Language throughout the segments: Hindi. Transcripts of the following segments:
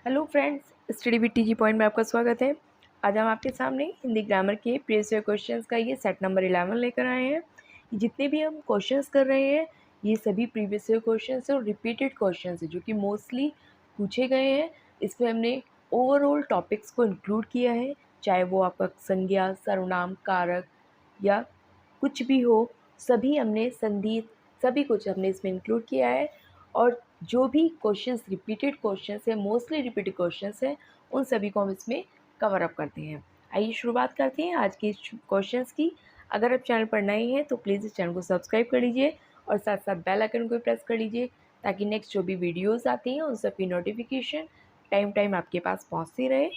Hello friends, study with TG point में आपका स्वागत है। आज हम आपके सामने हिंदी ग्रामर के प्रीवियस ईयर क्वेश्चंस का ये सेट नंबर 11 लेकर आए हैं। जितने भी हम क्वेश्चंस कर रहे हैं ये सभी प्रीवियस ईयर क्वेश्चंस हैं और रिपीटेड क्वेश्चंस हैं जो कि मोस्टली पूछे गए हैं। इसमें हमने ओवरऑल टॉपिक्स को इंक्लूड किया है, चाहे वो आपका संज्ञा, सर्वनाम, कारक या कुछ भी हो, सभी हमने संधि सभी कुछ हमने इसमें इंक्लूड किया है। और जो भी क्वेश्चंस रिपीटेड क्वेश्चंस है, मोस्टली रिपीटेड क्वेश्चंस हैं, उन सभी को हम इसमें कवर अप करते हैं। आइए शुरुआत करते हैं आज के क्वेश्चंस की। अगर आप चैनल पर नए हैं तो प्लीज़ इस चैनल को सब्सक्राइब कर लीजिए और साथ साथ बेल आइकन को प्रेस कर लीजिए ताकि नेक्स्ट जो भी वीडियोज़ आती हैं उन सबकी नोटिफिकेशन टाइम आपके पास पहुँचती रहे।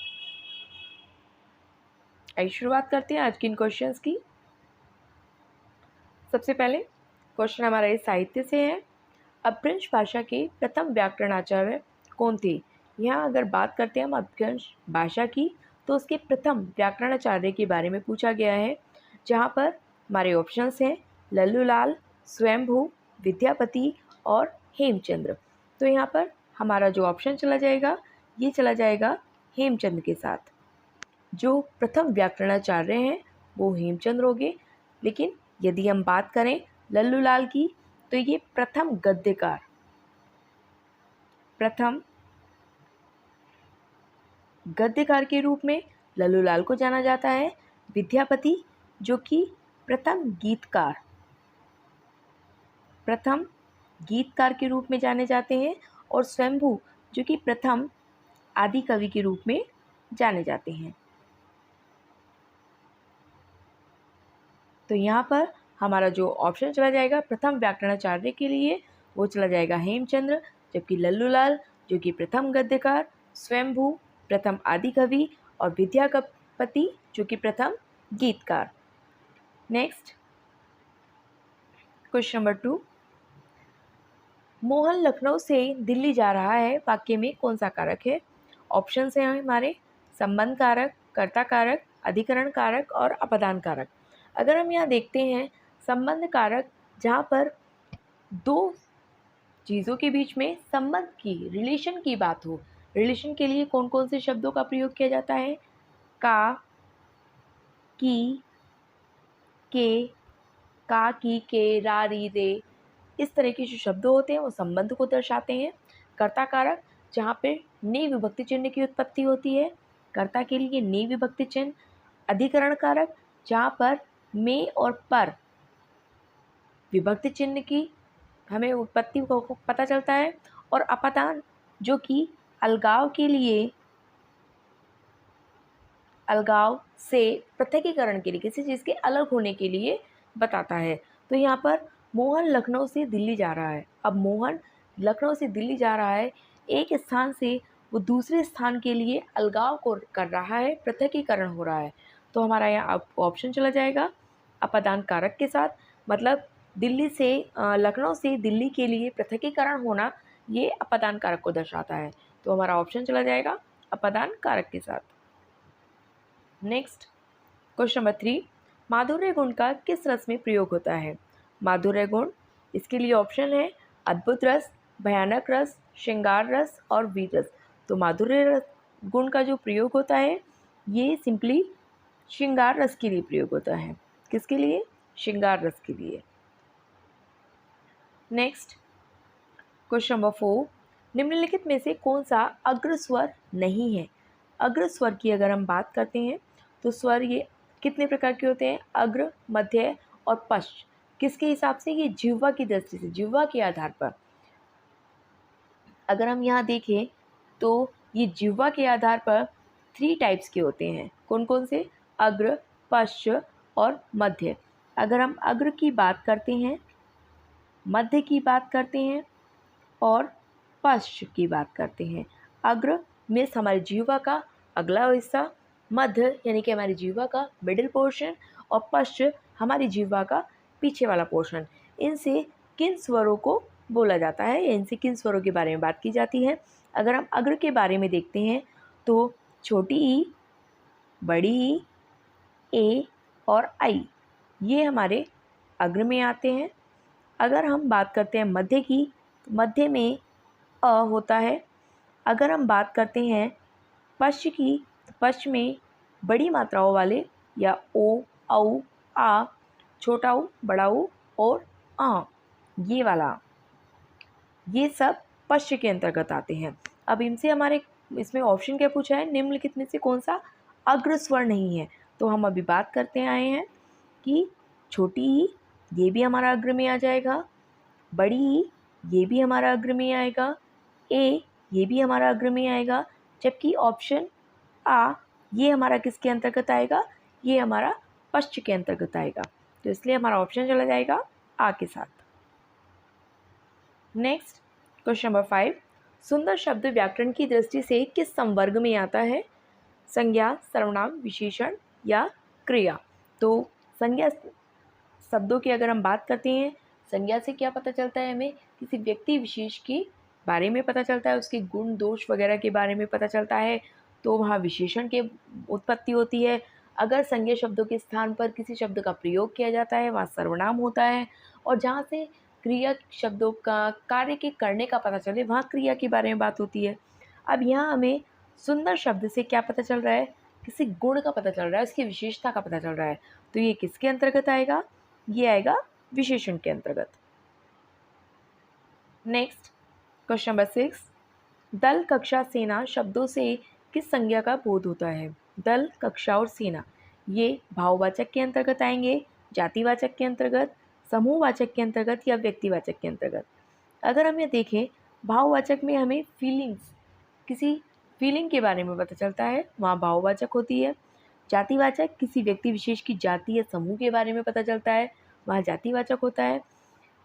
आइए शुरुआत करते हैं आज के इन क्वेश्चंस की। सबसे पहले क्वेश्चन हमारा इस साहित्य से है। अपभ्रंश भाषा के प्रथम व्याकरणाचार्य कौन थे? यहाँ अगर बात करते हैं हम अपभ्रंश भाषा की तो उसके प्रथम व्याकरणाचार्य के बारे में पूछा गया है, जहाँ पर हमारे ऑप्शंस हैं लल्लूलाल, स्वयंभू, विद्यापति और हेमचंद्र। तो यहाँ पर हमारा जो ऑप्शन चला जाएगा ये चला जाएगा हेमचंद्र के साथ। जो प्रथम व्याकरणाचार्य हैं वो हेमचंद्र हो गए। लेकिन यदि हम बात करें लल्लूलाल की तो ये प्रथम गद्यकार के रूप में लल्लूलाल को जाना जाता है। विद्यापति जो कि प्रथम गीतकार के रूप में जाने जाते हैं और स्वयंभू जो कि प्रथम आदि कवि के रूप में जाने जाते हैं। तो यहाँ पर हमारा जो ऑप्शन चला जाएगा प्रथम व्याकरणाचार्य के लिए वो चला जाएगा हेमचंद्र, जबकि लल्लूलाल जो कि प्रथम गद्यकार, स्वयंभू प्रथम आदि कवि और विद्यापति जो कि प्रथम गीतकार। Next question number 2। Mohan Lucknow से दिल्ली जा रहा है, वाक्य में कौन सा कारक है? ऑप्शंस हैं हमारे संबंध कारक, कर्ता कारक, अधिकरण कारक और अपदान कारक। अगर हम यहाँ देखते हैं संबंध कारक, जहाँ पर दो चीज़ों के बीच में संबंध की, रिलेशन की बात हो, रिलेशन के लिए कौन कौन से शब्दों का प्रयोग किया जाता है? का, की, के, रा, री, रे, इस तरह के जो शब्द होते हैं वो संबंध को दर्शाते हैं। कर्ता कारक जहाँ पे ने विभक्ति चिन्ह की उत्पत्ति होती है, कर्ता के लिए ने विभक्ति चिन्ह। अधिकरण कारक जहाँ पर में और पर विभक्ति चिन्ह की हमें उत्पत्ति को पता चलता है। और अपदान जो कि अलगाव के लिए, अलगाव से पृथकीकरण के लिए, किसी चीज़ के अलग होने के लिए बताता है। तो यहाँ पर मोहन लखनऊ से दिल्ली जा रहा है। अब मोहन लखनऊ से दिल्ली जा रहा है, एक स्थान से वो दूसरे स्थान के लिए अलगाव को कर रहा है, पृथकीकरण हो रहा है। तो हमारा यहाँ ऑप्शन चला जाएगा अपदान कारक के साथ। मतलब दिल्ली से लखनऊ से दिल्ली के लिए पृथकीकरण होना ये अपदान कारक को दर्शाता है। तो हमारा ऑप्शन चला जाएगा अपदान कारक के साथ। Next question number 3। माधुर्य गुण का किस रस में प्रयोग होता है? माधुर्य गुण, इसके लिए ऑप्शन है अद्भुत रस, भयानक रस, श्रृंगार रस और वीर रस। तो माधुर्य गुण का जो प्रयोग होता है ये सिंपली श्रृंगार रस के लिए प्रयोग होता है। किसके लिए? श्रृंगार रस के लिए। Next question number 4। निम्नलिखित में से कौन सा अग्रस्वर नहीं है? अग्रस्वर की अगर हम बात करते हैं तो स्वर ये कितने प्रकार के होते हैं? अग्र, मध्य और पश्च। किसके हिसाब से? ये जिह्वा की दृष्टि से, जिह्वा के आधार पर। अगर हम यहाँ देखें तो ये जिह्वा के आधार पर 3 टाइप्स के होते हैं। कौन कौन से? अग्र, पश्च और मध्य। अगर हम अग्र की बात करते हैं, मध्य की बात करते हैं और पश्च की बात करते हैं। अग्र में हमारी जिह्वा का अगला हिस्सा, मध्य यानी कि हमारी जिह्वा का मिडिल पोर्शन और पश्च हमारी जिह्वा का पीछे वाला पोर्शन। इनसे किन स्वरों को बोला जाता है या इनसे किन स्वरों के बारे में बात की जाती है? अगर हम अग्र के बारे में देखते हैं तो छोटी ई, बड़ी ई, ए और आई ये हमारे अग्र में आते हैं। अगर हम बात करते हैं मध्य की, तो मध्य में अ होता है। अगर हम बात करते हैं पश्च की, तो पश्च में बड़ी मात्राओं वाले या ओ, औ, आ, छोटा ऊ, बड़ा ऊ और आ, ये वाला, ये सब पश्च के अंतर्गत आते हैं। अब इनसे हमारे इसमें ऑप्शन क्या पूछा है, निम्नलिखित में से कौन सा अग्र स्वर नहीं है। तो हम अभी बात करते आए हैं कि छोटी ई, ये भी हमारा अग्र में आ जाएगा, बड़ी ई, ये भी हमारा अग्र में आएगा, ए, ये भी हमारा अग्र में आएगा, जबकि ऑप्शन आ, ये हमारा किसके अंतर्गत आएगा, ये हमारा पश्च के अंतर्गत आएगा। तो इसलिए हमारा ऑप्शन चला जाएगा आ के साथ। नेक्स्ट क्वेश्चन नंबर 5, सुंदर शब्द व्याकरण की दृष्टि से किस संवर्ग में आता है, संज्ञा, सर्वनाम, विशेषण या क्रिया। तो संज्ञा शब्दों की अगर हम बात करते हैं, संज्ञा से क्या पता चलता है, हमें किसी व्यक्ति विशेष के बारे में पता चलता है, उसके गुण दोष वगैरह के बारे में पता चलता है, तो वहाँ विशेषण की उत्पत्ति होती है। अगर संज्ञा शब्दों के स्थान पर किसी शब्द का प्रयोग किया जाता है, वहाँ सर्वनाम होता है। और जहाँ से क्रिया शब्दों का कार्य के करने का पता चले, वहाँ क्रिया के बारे में बात होती है। अब यहाँ हमें सुंदर शब्द से क्या पता चल रहा है, किसी गुण का पता चल रहा है, उसकी विशेषता का पता चल रहा है। तो ये किसके अंतर्गत आएगा, ये आएगा विशेषण के अंतर्गत। नेक्स्ट क्वेश्चन नंबर 6, दल, कक्षा, सेना शब्दों से किस संज्ञा का बोध होता है। दल, कक्षा और सेना ये भाववाचक के अंतर्गत आएंगे, जातिवाचक के अंतर्गत, समूहवाचक के अंतर्गत या व्यक्तिवाचक के अंतर्गत। अगर हम ये देखें, भाववाचक में हमें फीलिंग्स, किसी फीलिंग के बारे में पता चलता है, वहाँ भाववाचक होती है। जातिवाचक किसी व्यक्ति विशेष की जाति या समूह के बारे में पता चलता है, वहाँ जातिवाचक होता है।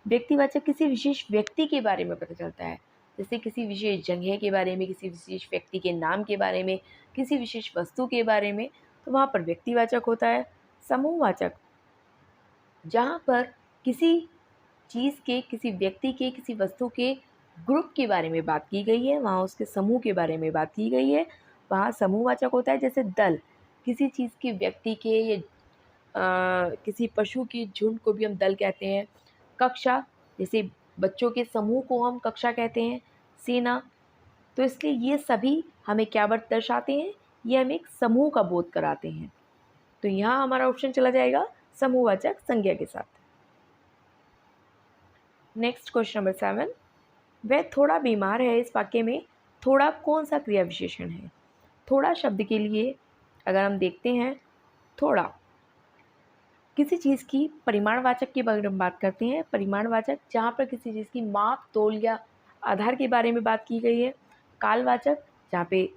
व्यक्तिवाचक किसी विशेष व्यक्ति के बारे में पता चलता है, जैसे किसी विशेष जगह के बारे में, किसी विशेष व्यक्ति के नाम के बारे में, किसी विशेष वस्तु के बारे में, तो वहाँ पर व्यक्तिवाचक होता है। समूहवाचक जहाँ पर किसी चीज़ के, किसी व्यक्ति के, किसी वस्तु के ग्रुप के बारे में बात की गई है, वहाँ उसके समूह के बारे में बात की गई है, वहाँ समूहवाचक होता है। जैसे दल किसी चीज़ के, व्यक्ति के या किसी पशु की झुंड को भी हम दल कहते हैं। कक्षा जैसे बच्चों के समूह को हम कक्षा कहते हैं। सेना, तो इसलिए ये सभी हमें क्या दर्शाते हैं, ये हमें एक समूह का बोध कराते हैं। तो यहाँ हमारा ऑप्शन चला जाएगा समूहवाचक संज्ञा के साथ। नेक्स्ट क्वेश्चन नंबर 7, वह थोड़ा बीमार है, इस वाक्य में थोड़ा कौन सा क्रिया विशेषण है। थोड़ा शब्द के लिए अगर हम देखते हैं, थोड़ा किसी चीज़ की परिमाणवाचक की बारे में बात करते हैं। परिमाणवाचक जहाँ पर किसी चीज़ की माप, तोल या आधार के बारे में बात की गई है। कालवाचक जहाँ पे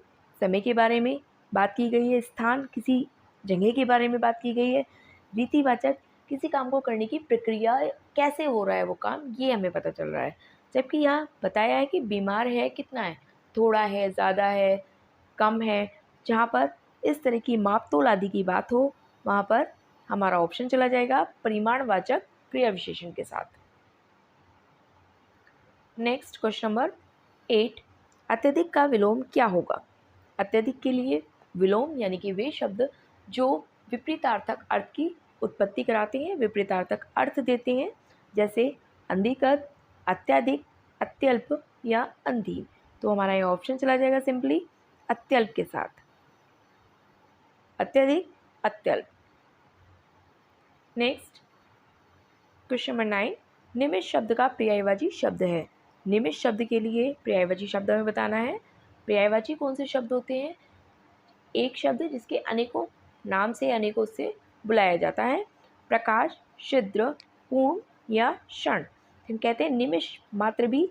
समय के बारे में बात की गई है। स्थान किसी जगह के बारे में बात की गई है। रीतिवाचक किसी काम को करने की प्रक्रिया, कैसे हो रहा है वो काम, ये हमें पता चल रहा है। जबकि यहाँ बताया है कि बीमार है, कितना है, थोड़ा है, ज़्यादा है, कम है। जहाँ पर इस तरह की माप तोल आदि की बात हो, वहाँ पर हमारा ऑप्शन चला जाएगा परिमाणवाचक क्रिया विशेषण के साथ। नेक्स्ट क्वेश्चन नंबर 8, अत्यधिक का विलोम क्या होगा। अत्यधिक के लिए विलोम यानी कि वे शब्द जो विपरीतार्थक अर्थ की उत्पत्ति कराते हैं, विपरीतार्थक अर्थ देते हैं, जैसे अंधिकृत, अत्यधिक, अत्यल्प या अंधी। तो हमारा ये ऑप्शन चला जाएगा सिंपली अत्यल्प के साथ, अत्यधिक, अत्यल्प। नेक्स्ट क्वेश्चन नंबर 9, निमिष शब्द का पर्यायवाची शब्द है। निमिष शब्द के लिए पर्यायवाची शब्द हमें बताना है। पर्यायवाची कौन से शब्द होते हैं, एक शब्द जिसके अनेकों नाम से, अनेकों से बुलाया जाता है। प्रकाश, छिद्र, पूर्ण या क्षण। हम कहते हैं निमिष मात्र भी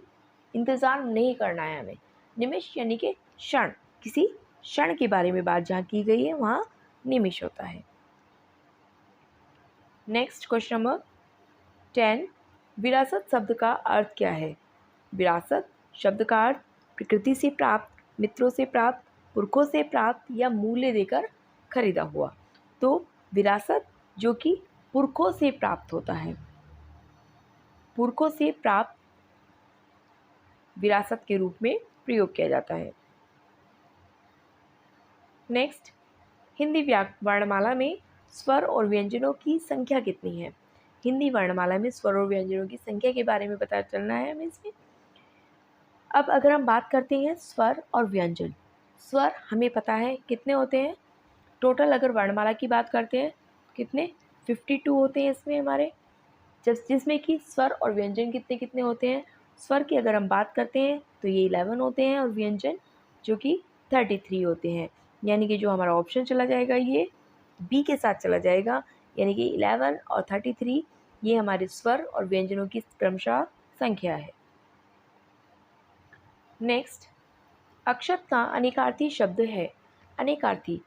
इंतज़ार नहीं करना है हमें। निमिष यानी कि क्षण, किसी क्षण के बारे में बात जहाँ की गई है, वहाँ निमिष होता है। नेक्स्ट क्वेश्चन नंबर 10, विरासत शब्द का अर्थ क्या है। विरासत शब्द का अर्थ प्रकृति से प्राप्त, मित्रों से प्राप्त, पुरखों से प्राप्त या मूल्य देकर खरीदा हुआ। तो विरासत जो कि पुरखों से प्राप्त होता है, पुरखों से प्राप्त विरासत के रूप में प्रयोग किया जाता है। नेक्स्ट, हिंदी वर्णमाला में स्वर और व्यंजनों की संख्या कितनी है। हिंदी वर्णमाला में स्वर और व्यंजनों की संख्या के बारे में पता चलना है हमें इसमें। अब अगर हम बात करते हैं स्वर और व्यंजन, स्वर हमें पता है कितने होते हैं टोटल। अगर वर्णमाला की बात करते हैं कितने 52 होते हैं इसमें हमारे, जिसमें कि स्वर और व्यंजन कितने कितने होते हैं। स्वर की अगर हम बात करते हैं तो ये 11 होते हैं और व्यंजन जो कि 33 होते हैं। यानी कि जो हमारा ऑप्शन चला जाएगा ये बी के साथ चला जाएगा, यानी कि 11 और 33 ये हमारे स्वर और व्यंजनों की क्रमशः संख्या है। नेक्स्ट, अक्षत का अनेकार्थी शब्द है। अनेकार्थी,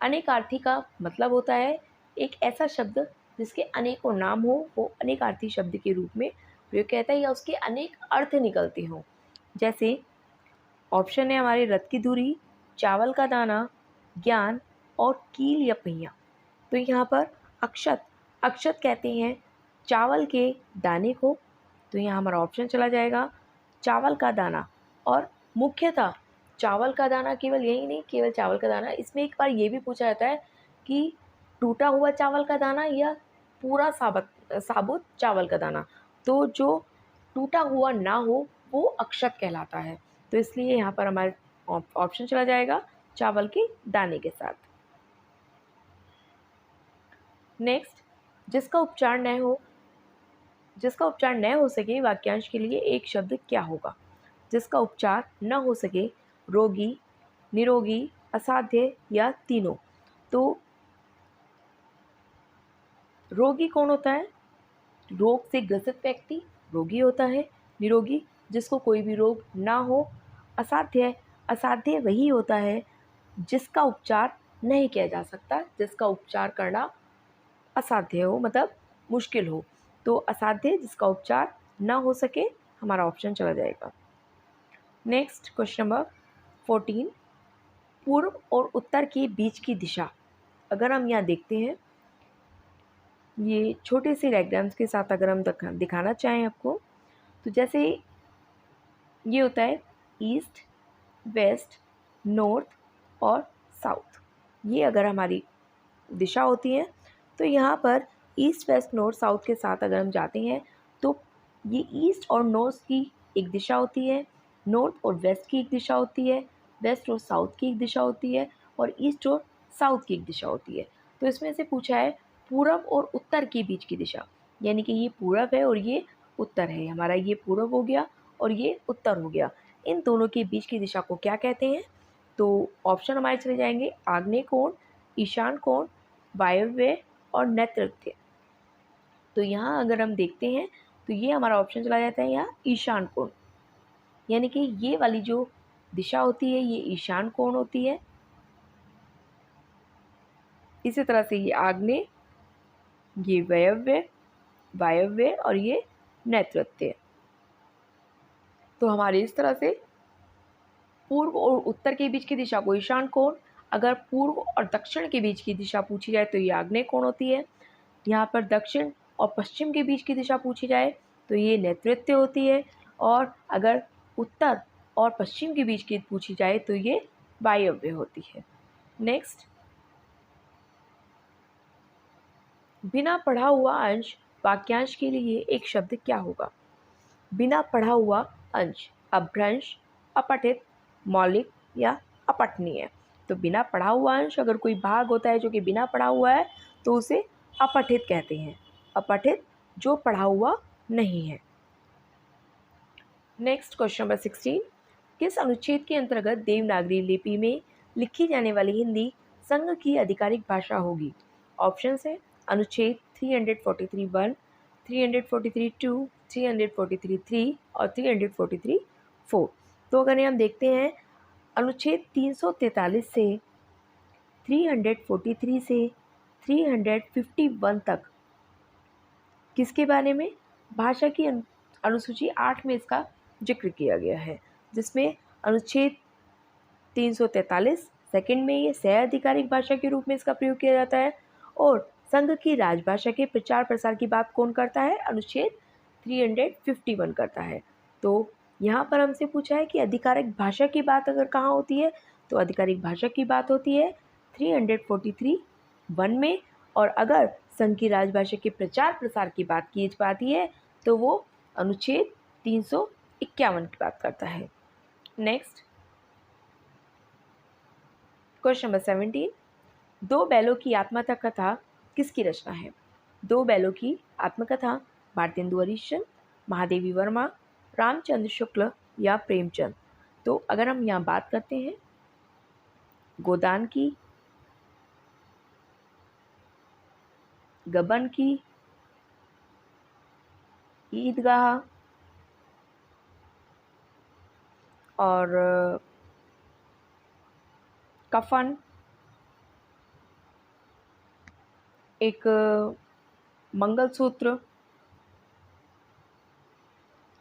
अनेकार्थी का मतलब होता है एक ऐसा शब्द जिसके अनेकों नाम हो, वो अनेकार्थी शब्द के रूप में प्रयोग कहता है या उसके अनेक अर्थ निकलते हों। जैसे ऑप्शन है हमारे रथ की धुरी, चावल का दाना, ज्ञान और कील या पहिया। तो यहाँ पर अक्षत, अक्षत कहते हैं चावल के दाने को, तो यहाँ हमारा ऑप्शन चला जाएगा चावल का दाना। और मुख्यतः चावल का दाना केवल यही नहीं, केवल चावल का दाना, इसमें एक बार ये भी पूछा जाता है कि टूटा हुआ चावल का दाना या पूरा साबुत चावल का दाना। तो जो टूटा हुआ ना हो वो अक्षत कहलाता है। तो इसलिए यहाँ पर हमारे ऑप्शन चला जाएगा चावल के दाने के साथ। नेक्स्ट, जिसका उच्चारण न हो सके वाक्यांश के लिए एक शब्द क्या होगा। जिसका उपचार न हो सके, रोगी, निरोगी, असाध्य या तीनों। तो रोगी कौन होता है, रोग से ग्रसित व्यक्ति रोगी होता है। निरोगी, जिसको कोई भी रोग ना हो। असाध्य, असाध्य वही होता है जिसका उपचार नहीं किया जा सकता, जिसका उपचार करना असाध्य हो, मतलब मुश्किल हो। तो असाध्य जिसका उपचार ना हो सके, हमारा ऑप्शन चला जाएगा। नेक्स्ट, क्वेश्चन नंबर 14, पूर्व और उत्तर के बीच की दिशा। अगर हम यहाँ देखते हैं ये छोटे से डायग्राम्स के साथ अगर हम दिखाना चाहें आपको, तो जैसे ये होता है ईस्ट, वेस्ट, नॉर्थ और साउथ। ये अगर हमारी दिशा होती है, तो यहाँ पर ईस्ट, वेस्ट, नॉर्थ, साउथ के साथ अगर हम जाते हैं तो ये ईस्ट और नॉर्थ की एक दिशा होती है, नॉर्थ और वेस्ट की एक दिशा होती है, वेस्ट और साउथ की एक दिशा होती है और ईस्ट और साउथ की एक दिशा होती है। तो इसमें से पूछा है पूरब और उत्तर के बीच की दिशा, यानी कि ये पूरब है और ये उत्तर है। हमारा ये पूरब हो गया और ये उत्तर हो गया। इन दोनों के बीच की दिशा को क्या कहते हैं। तो ऑप्शन हमारे चले जाएंगे आग्नेय कोण, ईशान कोण, वायव्य और नैऋत्य। तो यहाँ अगर हम देखते हैं तो ये हमारा ऑप्शन चला जाता है यहाँ ईशान कोण, यानी कि ये वाली जो दिशा होती है ये ईशान कोण होती है। इसी तरह से ये आग्नेय, ये वायव्य और ये नैऋत्य। तो हमारे इस तरह से पूर्व और उत्तर के बीच की दिशा को ईशान कोण, अगर पूर्व और दक्षिण के बीच की दिशा पूछी जाए तो ये आग्नेय कोण होती है। यहाँ पर दक्षिण और पश्चिम के बीच की दिशा पूछी जाए तो ये नैऋत्य होती है। और अगर उत्तर और पश्चिम के बीच की पूछी जाए तो ये वायव्य होती है। नेक्स्ट, बिना पढ़ा हुआ अंश वाक्यांश के लिए एक शब्द क्या होगा। बिना पढ़ा हुआ अंश अभ्रंश, अपठित, मौलिक या अपठनीय। तो बिना पढ़ा हुआ अंश अगर कोई भाग होता है जो कि बिना पढ़ा हुआ है तो उसे अपठित कहते हैं। अपठित जो पढ़ा हुआ नहीं है। नेक्स्ट, क्वेश्चन नंबर 16, किस अनुच्छेद के अंतर्गत देवनागरी लिपि में लिखी जाने वाली हिंदी संघ की आधिकारिक भाषा होगी। ऑप्शंस है अनुच्छेद 343(1), 343(2), 343(3) और 343(4). तो अगर हम देखते हैं अनुच्छेद 343 से 343 से 351 तक किसके बारे में, भाषा की अनुसूची 8 में इसका जिक्र किया गया है, जिसमें अनुच्छेद 343 सेकंड में ये सह आधिकारिक भाषा के रूप में इसका प्रयोग किया जाता है। और संघ की राजभाषा के प्रचार प्रसार की बात कौन करता है, अनुच्छेद 351 करता है। तो यहाँ पर हमसे पूछा है कि आधिकारिक भाषा की बात अगर कहाँ होती है, तो आधिकारिक भाषा की बात होती है 343(1) में। और अगर संघ की राजभाषा के प्रचार प्रसार की बात की जाती है तो वो अनुच्छेद 351 की बात करता है। नेक्स्ट क्वेश्चन नंबर 17, दो बैलों की आत्मकथा कथा किसकी रचना है? दो बैलों की आत्मकथा भारतेंदु हरीशचंद्र, महादेवी वर्मा, रामचंद्र शुक्ल या प्रेमचंद। तो अगर हम यहाँ बात करते हैं गोदान की, गबन की, ईदगाह और कफन, एक मंगलसूत्र,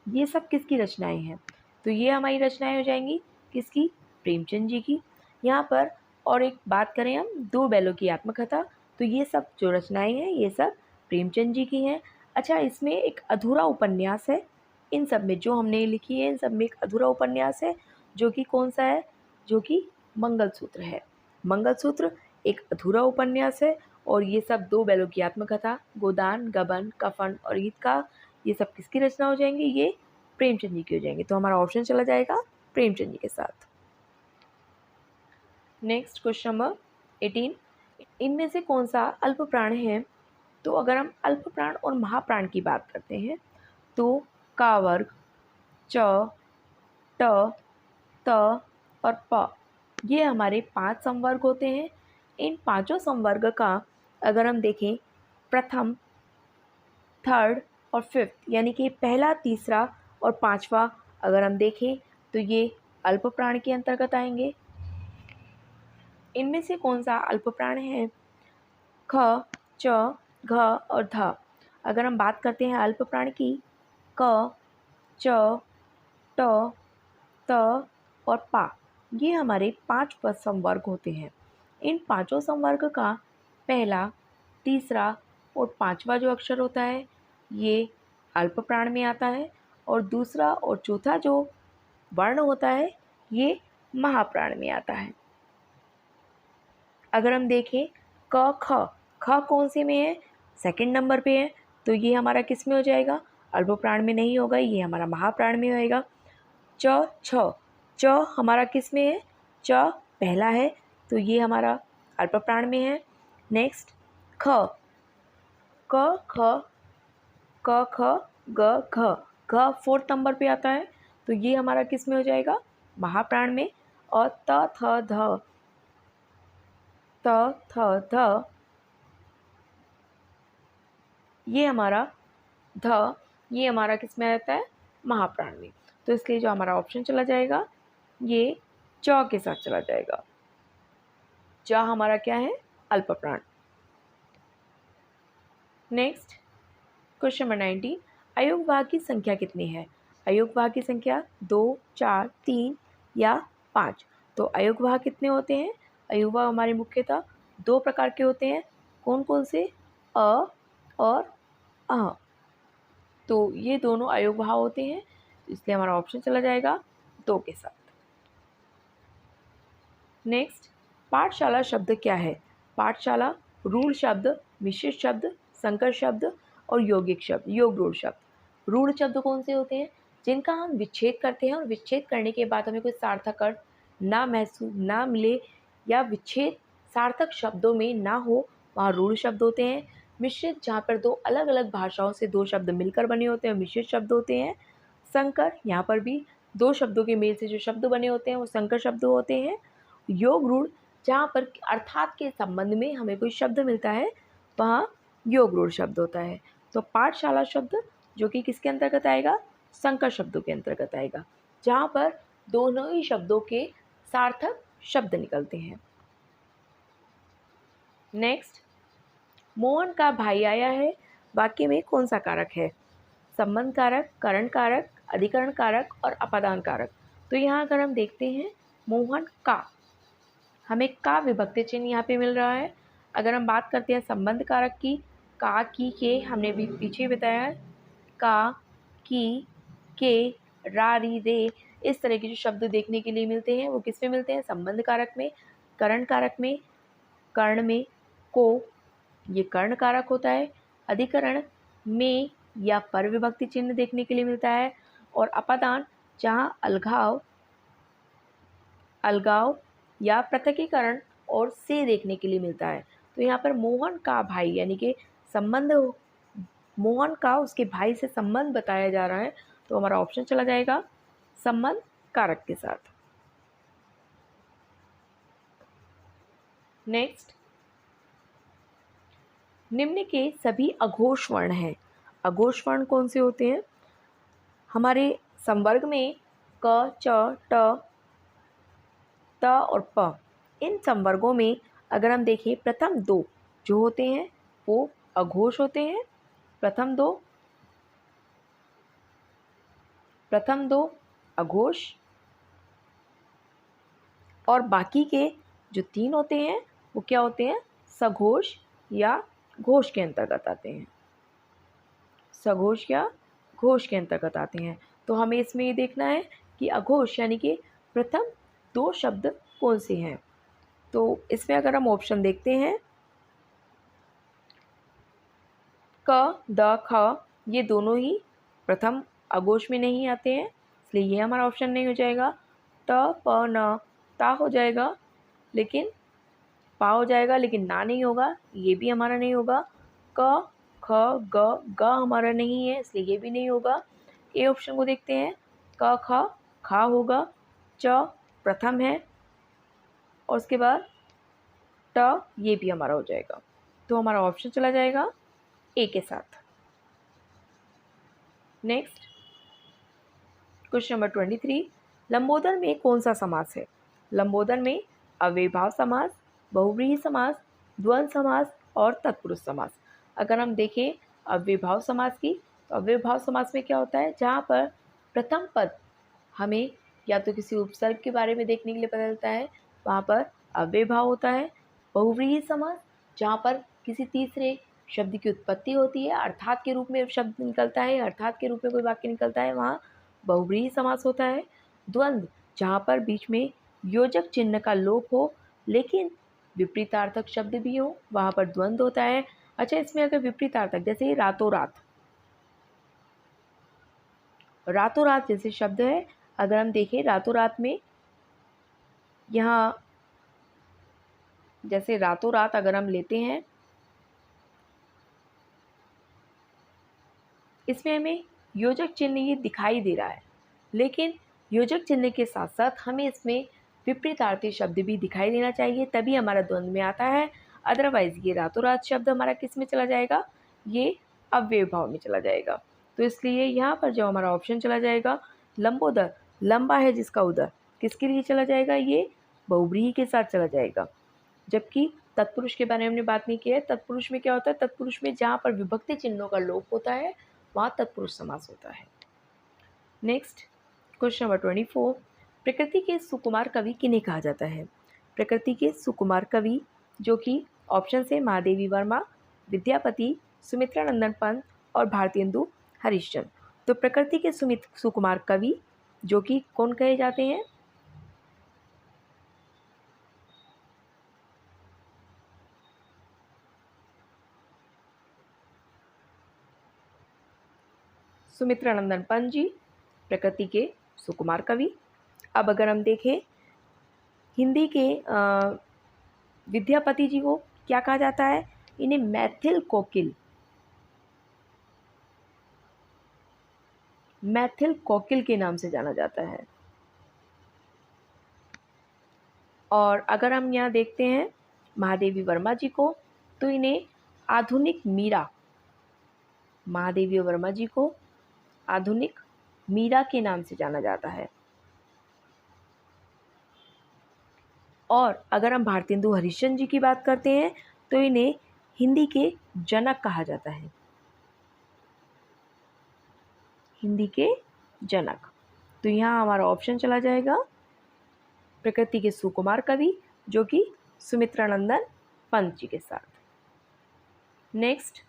ये सब किसकी रचनाएं हैं? तो ये हमारी रचनाएं हो जाएंगी किसकी? प्रेमचंद जी की। यहाँ पर और एक बात करें हम दो बैलों की आत्मकथा, तो ये सब जो रचनाएं हैं ये सब प्रेमचंद जी की हैं। अच्छा, इसमें एक अधूरा उपन्यास है, इन सब में जो हमने लिखी है इन सब में एक अधूरा उपन्यास है, जो कि कौन सा है? जो कि मंगलसूत्र है। मंगलसूत्र एक अधूरा उपन्यास है और ये सब दो बैलों की आत्मकथा गोदान, गबन, कफन और ईद का, ये सब किसकी रचना हो जाएंगी? ये प्रेमचंद जी की हो जाएंगे। तो हमारा ऑप्शन चला जाएगा प्रेमचंद जी के साथ। नेक्स्ट क्वेश्चन नंबर 18, इनमें से कौन सा अल्प प्राण है? तो अगर हम अल्प प्राण और महाप्राण की बात करते हैं तो का वर्ग, च, ट, त और प, ये हमारे 5 संवर्ग होते हैं। इन पांचों संवर्ग का अगर हम देखें प्रथम, थर्ड और फिफ्थ, यानी कि पहला, तीसरा और पांचवा अगर हम देखें तो ये अल्प प्राण के अंतर्गत आएंगे। इनमें से कौन सा अल्प प्राण है? ख, च, घ और ध। अगर हम बात करते हैं अल्प प्राण की, क, च, ट, त और पा, ये हमारे 5 पद संवर्ग होते हैं। इन पांचों संवर्ग का पहला, तीसरा और पांचवा जो अक्षर होता है ये अल्प प्राण में आता है और दूसरा और चौथा जो वर्ण होता है ये महाप्राण में आता है। अगर हम देखें क, ख, ख कौन से में है? सेकंड नंबर पे है, तो ये हमारा किस में हो जाएगा? अल्प प्राण में नहीं होगा, ये हमारा महाप्राण में होएगा। च, छ, च हमारा किस में है? च पहला है, तो ये हमारा अल्प प्राण में है। नेक्स्ट ख, क, ख, क, ख, ग, घ, घ फोर्थ नंबर पे आता है, तो ये हमारा किस में हो जाएगा? महाप्राण में। और त, थ, ध, त, थ, ध, ये हमारा ध, ये हमारा किस में रहता है? महाप्राण में। तो इसलिए जो हमारा ऑप्शन चला जाएगा ये च के साथ चला जाएगा। च हमारा क्या है? अल्प प्राण। नेक्स्ट क्वेश्चन नंबर 19, अयोगवाह की संख्या कितनी है? अयोगवाह की संख्या 2, 4, 3 या 5। तो अयोगवाह कितने होते हैं? अयोगवाह हमारे मुख्यतः दो प्रकार के होते हैं। कौन कौन से? अ और अ। तो ये दोनों अयोगवाह होते हैं, इसलिए हमारा ऑप्शन चला जाएगा 2 के साथ। नेक्स्ट, पाठशाला शब्द क्या है? पाठशाला रूढ़ शब्द, मिश्रित शब्द, संकर शब्द और यौगिक शब्द, योग रूढ़ शब्द। रूढ़ शब्द कौन से होते हैं? जिनका हम विच्छेद करते हैं और विच्छेद करने के बाद हमें कोई सार्थक अर्थ ना मिले या विच्छेद सार्थक शब्दों में ना हो, वहाँ रूढ़ शब्द होते हैं। मिश्रित, जहाँ पर दो अलग अलग भाषाओं से दो शब्द मिलकर बने होते हैं, मिश्रित शब्द होते हैं। संकर, यहाँ पर भी दो शब्दों के मेल से जो शब्द बने होते हैं वो संकर शब्द होते हैं। योग रूढ़, जहाँ पर अर्थात के संबंध में हमें कोई शब्द मिलता है वहाँ योग रूढ़ शब्द होता है। तो पाठशाला शब्द जो कि किसके अंतर्गत आएगा? संकर शब्दों के अंतर्गत आएगा, जहाँ पर दोनों ही शब्दों के सार्थक शब्द निकलते हैं। नेक्स्ट, मोहन का भाई आया है, वाक्य में कौन सा कारक है? संबंध कारक, करण कारक, अधिकरण कारक और अपादान कारक। तो यहाँ अगर हम देखते हैं मोहन का, हमें का विभक्ति चिन्ह यहाँ पे मिल रहा है। अगर हम बात करते हैं संबंध कारक की, का, की, के, हमने भी पीछे बताया है, का, की, के, रा, री, रे, इस तरह के जो शब्द देखने के लिए मिलते हैं वो किस में मिलते हैं? संबंध कारक में, करण कारक में, कर्ण में, को, ये कर्ण कारक होता है, अधिकरण में या पर विभक्ति चिन्ह देखने के लिए मिलता है, और अपादान जहाँ अलघाव अलगाव या पृथकीकरण और से देखने के लिए मिलता है। तो यहाँ पर मोहन का भाई यानी कि संबंध, मोहन का उसके भाई से संबंध बताया जा रहा है, तो हमारा ऑप्शन चला जाएगा संबंध कारक के साथ। नेक्स्ट, निम्न के सभी अघोष वर्ण हैं। अघोष वर्ण कौन से होते हैं? हमारे संवर्ग में क, च, ट, त और प, इन संवर्गों में अगर हम देखें प्रथम दो जो होते हैं वो अघोष होते हैं। प्रथम दो अघोष और बाकी के जो तीन होते हैं वो क्या होते हैं? सघोष या घोष के अंतर्गत आते हैं। सघोष या घोष के अंतर्गत आते हैं। तो हमें इसमें ये देखना है कि अघोष यानी कि प्रथम दो शब्द कौन से हैं। तो इसमें अगर हम ऑप्शन देखते हैं क, द, ख, ये दोनों ही प्रथम अघोष में नहीं आते हैं, इसलिए ये हमारा ऑप्शन नहीं हो जाएगा। त, प, न, ता हो जाएगा, लेकिन पा हो जाएगा, लेकिन ना नहीं होगा, ये भी हमारा नहीं होगा। क, ख, ग, ग हमारा नहीं है, इसलिए ये भी नहीं होगा। ए ऑप्शन को देखते हैं, क, ख, खा होगा, च प्रथम है और उसके बाद ट, ये भी हमारा हो जाएगा। तो हमारा ऑप्शन चला जाएगा ए के साथ। नेक्स्ट, क्वेश्चन नंबर 23, लंबोदर में कौन सा समास है? लंबोदर में अव्ययीभाव समास, बहुव्रीहि समास, द्वंद्व समास और तत्पुरुष समास। अगर हम देखें अव्ययीभाव समास की, तो अव्ययीभाव समास में क्या होता है? जहाँ पर प्रथम पद हमें या तो किसी उपसर्ग के बारे में देखने के लिए पता चलता है, वहाँ पर अव्ययीभाव होता है। बहुव्रीहि समास, जहाँ पर किसी तीसरे शब्द की उत्पत्ति होती है, अर्थात के रूप में शब्द निकलता है, अर्थात के रूप में कोई वाक्य निकलता है, वहाँ बहुव्रीहि समास होता है। द्वंद्व, जहाँ पर बीच में योजक चिन्ह का लोप हो लेकिन विपरीतार्थक शब्द भी हो, वहाँ पर द्वंद्व होता है। अच्छा, इसमें अगर विपरीतार्थक जैसे रातों रात, रातों रात जैसे शब्द है, अगर हम देखें रातों रात में यहाँ जैसे रातों रात अगर हम लेते हैं, इसमें हमें योजक चिन्ह ये दिखाई दे रहा है, लेकिन योजक चिन्ह के साथ साथ हमें इसमें विपरीतार्थी शब्द भी दिखाई देना चाहिए, तभी हमारा द्वंद्व में आता है। अदरवाइज ये रातों रात शब्द हमारा किस में चला जाएगा? ये अव्ययीभाव में चला जाएगा। तो इसलिए यहाँ पर जो हमारा ऑप्शन चला जाएगा लंबोदर, लंबा है जिसका उदर, किसके लिए चला जाएगा? ये बहुव्रीहि के साथ चला जाएगा। जबकि तत्पुरुष के बारे में हमने बात नहीं की है। तत्पुरुष में क्या होता है? तत्पुरुष में जहाँ पर विभक्ति चिन्हों का लोप होता है वहाँ तत्पुरुष समास होता है। नेक्स्ट, क्वेश्चन नंबर 24, प्रकृति के सुकुमार कवि किन्हें कहा जाता है? प्रकृति के सुकुमार कवि जो कि ऑप्शन से महादेवी वर्मा, विद्यापति, सुमित्रानंदन पंत और भारतेंदु हरिश्चंद्र। तो प्रकृति के सुकुमार कवि जो कि कौन कहे जाते हैं? सुमित्रानंदन पंत जी प्रकृति के सुकुमार कवि। अब अगर हम देखें हिंदी के विद्यापति जी को क्या कहा जाता है? इन्हें मैथिल कोकिल, मैथिल कोकिल के नाम से जाना जाता है। और अगर हम यहाँ देखते हैं महादेवी वर्मा जी को, तो इन्हें आधुनिक मीरा, महादेवी वर्मा जी को आधुनिक मीरा के नाम से जाना जाता है। और अगर हम भारतेंदु हरिश्चंद्र जी की बात करते हैं तो इन्हें हिंदी के जनक कहा जाता है, हिंदी के जनक। तो यहाँ हमारा ऑप्शन चला जाएगा प्रकृति के सुकुमार कवि जो कि सुमित्रानंदन पंत जी के साथ। नेक्स्ट,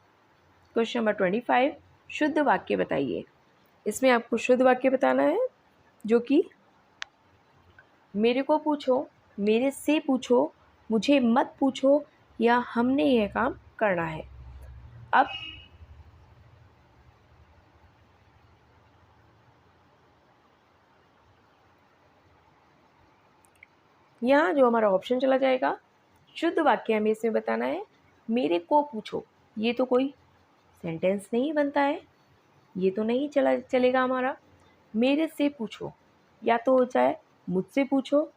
क्वेश्चन नंबर 25, शुद्ध वाक्य बताइए। इसमें आपको शुद्ध वाक्य बताना है जो कि मेरे को पूछो, मेरे से पूछो, मुझे मत पूछो या हमने यह काम करना है। अब यहाँ जो हमारा ऑप्शन चला जाएगा, शुद्ध वाक्य हमें इसमें बताना है। मेरे को पूछो, ये तो कोई सेंटेंस नहीं बनता है, ये तो नहीं चलेगा हमारा। मेरे से पूछो, या तो हो जाए मुझसे पूछो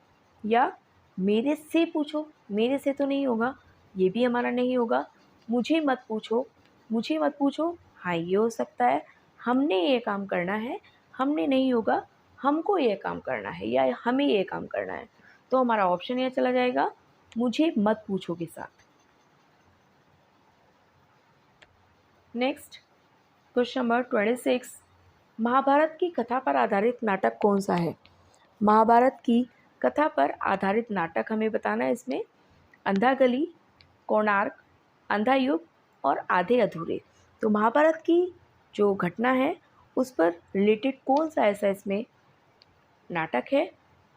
या मेरे से पूछो, मेरे से तो नहीं होगा, ये भी हमारा नहीं होगा। मुझे मत पूछो, मुझे मत पूछो, हाँ ये हो सकता है। हमने ये काम करना है, हमने नहीं होगा, हमको ये काम करना है या हमें ये काम करना है। तो हमारा ऑप्शन यहाँ चला जाएगा मुझे मत पूछो के साथ। नेक्स्ट क्वेश्चन नंबर 26, महाभारत की कथा पर आधारित नाटक कौन सा है? महाभारत की कथा पर आधारित नाटक हमें बताना है। इसमें अंधा गली, कोणार्क, अंधा युग और आधे अधूरे। तो महाभारत की जो घटना है उस पर रिलेटेड कौन सा ऐसा इसमें नाटक है?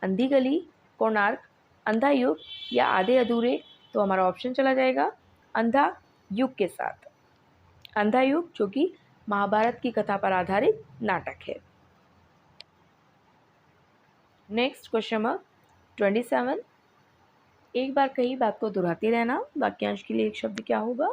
अंधी गली, कोणार्क, अंधा युग या आधे अधूरे। तो हमारा ऑप्शन चला जाएगा अंधा युग के साथ। अंधा युग जो कि महाभारत की कथा पर आधारित नाटक है। नेक्स्ट क्वेश्चन नंबर 27, एक बार कही बात को दोहराते रहना। वाक्यांश के लिए एक शब्द क्या होगा?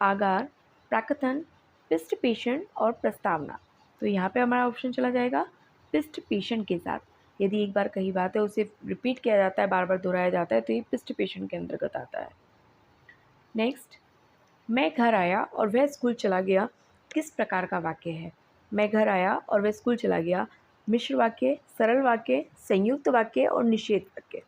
आगार, प्राकथन, पृष्ठपेषण और प्रस्तावना। तो यहाँ पे हमारा ऑप्शन चला जाएगा पृष्ठपेषण के साथ। यदि एक बार कही बात है उसे रिपीट किया जाता है, बार बार दोहराया जाता है, तो ये पृष्ठपेषण के अंतर्गत आता है। नेक्स्ट, मैं घर आया और वह स्कूल चला गया किस प्रकार का वाक्य है? मैं घर आया और वह स्कूल चला गया मिश्र वाक्य, सरल वाक्य, संयुक्त वाक्य और निषेध वाक्य।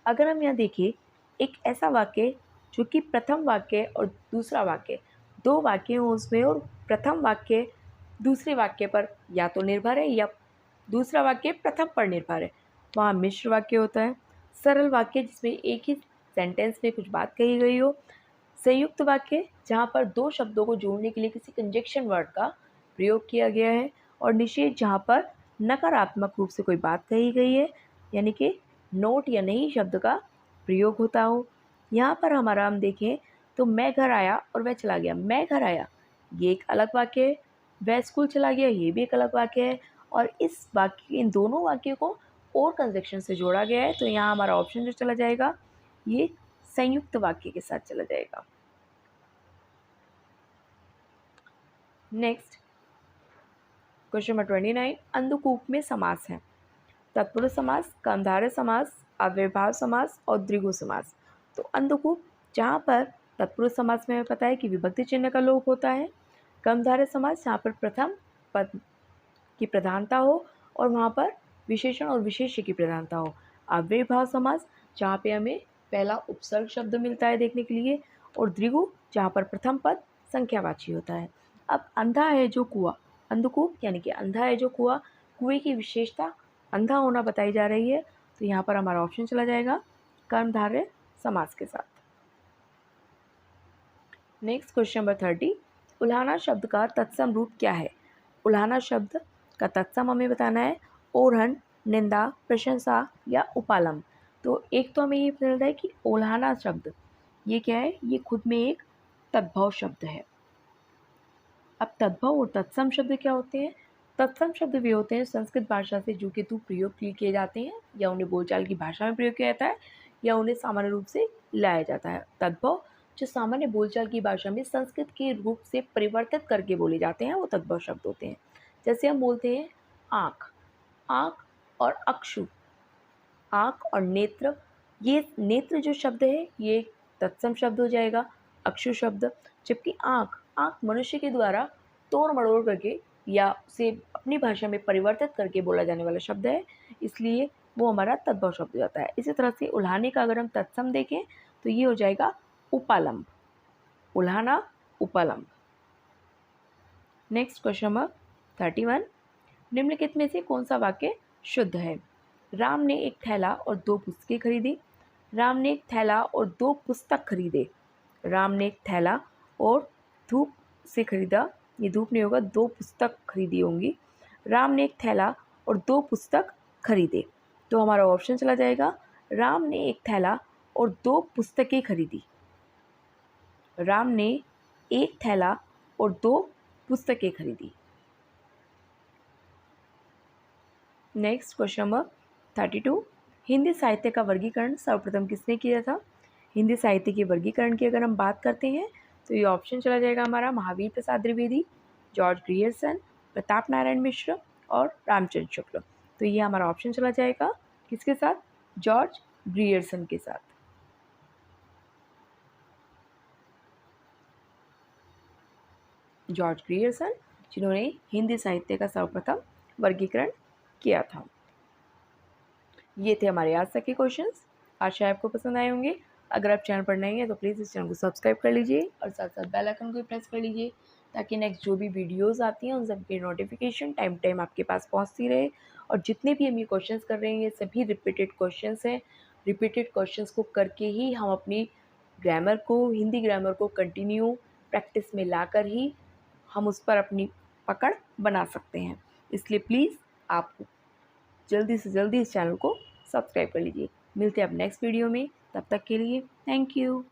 अगर हम यहाँ देखें, एक ऐसा वाक्य जो कि प्रथम वाक्य और दूसरा वाक्य दो वाक्य हों उसमें, और प्रथम वाक्य दूसरे वाक्य पर या तो निर्भर है या दूसरा वाक्य प्रथम पर निर्भर है, वहाँ मिश्र वाक्य होता है। सरल वाक्य जिसमें एक ही सेंटेंस में कुछ बात कही गई हो। संयुक्त वाक्य जहाँ पर दो शब्दों को जोड़ने के लिए किसी कंजक्शन वर्ड का प्रयोग किया गया है। और निषेध जहाँ पर नकारात्मक रूप से कोई बात कही गई है, यानी कि नोट या नहीं शब्द का प्रयोग होता हो। यहाँ पर हमारा हम देखें तो मैं घर आया और वह चला गया। मैं घर आया ये एक अलग वाक्य है, वह स्कूल चला गया ये भी एक अलग वाक्य है, और इस वाक्य इन दोनों वाक्यों को और कंजक्शन से जोड़ा गया है। तो यहाँ हमारा ऑप्शन जो चला जाएगा ये संयुक्त वाक्य के साथ चला जाएगा। नेक्स्ट क्वेश्चन नंबर 29, अंधकूप में समास है। तत्पुरुष समास, कर्मधारय समास, अव्ययभाव समास और द्विगु समास। तो अंधकूप जहाँ पर तत्पुरुष समास में हमें पता है कि विभक्ति चिन्ह का लोप होता है। कर्मधारय समास जहाँ पर प्रथम पद की प्रधानता हो और वहाँ पर विशेषण और विशेष्य की प्रधानता हो। अव्ययभाव समास जहाँ पे हमें पहला उपसर्ग शब्द मिलता है देखने के लिए, और द्विगु जहाँ पर प्रथम पद संख्यावाची होता है। अब अंधा है जो कुआं, अंधकूप यानी कि अंधा है जो कुआं, कुएं की विशेषता अंधा होना बताई जा रही है। तो यहाँ पर हमारा ऑप्शन चला जाएगा कर्मधारय समास के साथ। नेक्स्ट क्वेश्चन नंबर 30, उल्हाना शब्द का तत्सम रूप क्या है? उल्हाना शब्द का तत्सम हमें बताना है ओढ़न, निंदा, प्रशंसा या उपालम। तो एक तो हमें ये पता चलता है कि उल्हाना शब्द ये क्या है? ये खुद में एक तद्भव शब्द है। अब तद्भव और तत्सम शब्द क्या होते हैं? तत्सम शब्द वे होते हैं संस्कृत भाषा से जो कि प्रयोग किए जाते हैं, या उन्हें बोलचाल की भाषा में प्रयोग किया जाता है, या उन्हें सामान्य रूप से लाया जाता है। तद्भव जो सामान्य बोलचाल की भाषा में संस्कृत के रूप से परिवर्तित करके बोले जाते हैं वो तद्भव शब्द होते हैं। जैसे हम बोलते हैं आँख, आँख और अक्षु, आँख और नेत्र, ये नेत्र जो शब्द है ये तत्सम शब्द हो जाएगा, अक्षु शब्द। जबकि आँख, आँख मनुष्य के द्वारा तोड़ मड़ोड़ करके या उसे अपनी भाषा में परिवर्तित करके बोला जाने वाला शब्द है, इसलिए वो हमारा तद्भव शब्द हो जाता है। इसी तरह से उल्हाने का अगर हम तत्सम देखें तो ये हो जाएगा उपालंब, उल्हाना उपालंब। नेक्स्ट क्वेश्चन नंबर 31, निम्नलिखित में से कौन सा वाक्य शुद्ध है? राम ने एक थैला और दो पुस्तकें खरीदी। राम ने एक थैला और दो पुस्तक खरीदे। राम ने एक थैला और धूप से खरीदा, ये धूप नहीं होगा, दो पुस्तक खरीदी होंगी। राम ने एक थैला और दो पुस्तक खरीदे। तो हमारा ऑप्शन चला जाएगा राम ने एक थैला और दो पुस्तकें खरीदी। राम ने एक थैला और दो पुस्तकें खरीदी। नेक्स्ट क्वेश्चन नंबर 32, हिंदी साहित्य का वर्गीकरण सर्वप्रथम किसने किया था? हिंदी साहित्य के वर्गीकरण की अगर हम बात करते हैं तो ये ऑप्शन चला जाएगा हमारा महावीर प्रसाद द्विवेदी, जॉर्ज ग्रियर्सन, प्रताप नारायण मिश्र और रामचंद्र शुक्ल। तो ये हमारा ऑप्शन चला जाएगा किसके साथ? जॉर्ज ग्रियर्सन के साथ। जॉर्ज ग्रियर्सन जिन्होंने हिंदी साहित्य का सर्वप्रथम वर्गीकरण किया था। ये थे हमारे आज तक के क्वेश्चंस। आशा है आपको पसंद आए होंगे। अगर आप चैनल पर नए हैं तो प्लीज़ इस चैनल को सब्सक्राइब कर लीजिए और साथ साथ बेल आइकन को भी प्रेस कर लीजिए ताकि नेक्स्ट जो भी वीडियोस आती हैं उन सबकी नोटिफिकेशन टाइम टाइम आपके पास पहुंचती रहे। और जितने भी हम ये क्वेश्चंस कर रहे हैं ये सभी रिपीटेड क्वेश्चंस हैं। रिपीटेड क्वेश्चंस को करके ही हम अपनी ग्रामर को, हिंदी ग्रामर को कंटिन्यू प्रैक्टिस में लाकर ही हम उस पर अपनी पकड़ बना सकते हैं। इसलिए प्लीज़ आप जल्दी से जल्दी इस चैनल को सब्सक्राइब कर लीजिए। मिलते हैं अब नेक्स्ट वीडियो में, तब तक के लिए थैंक यू।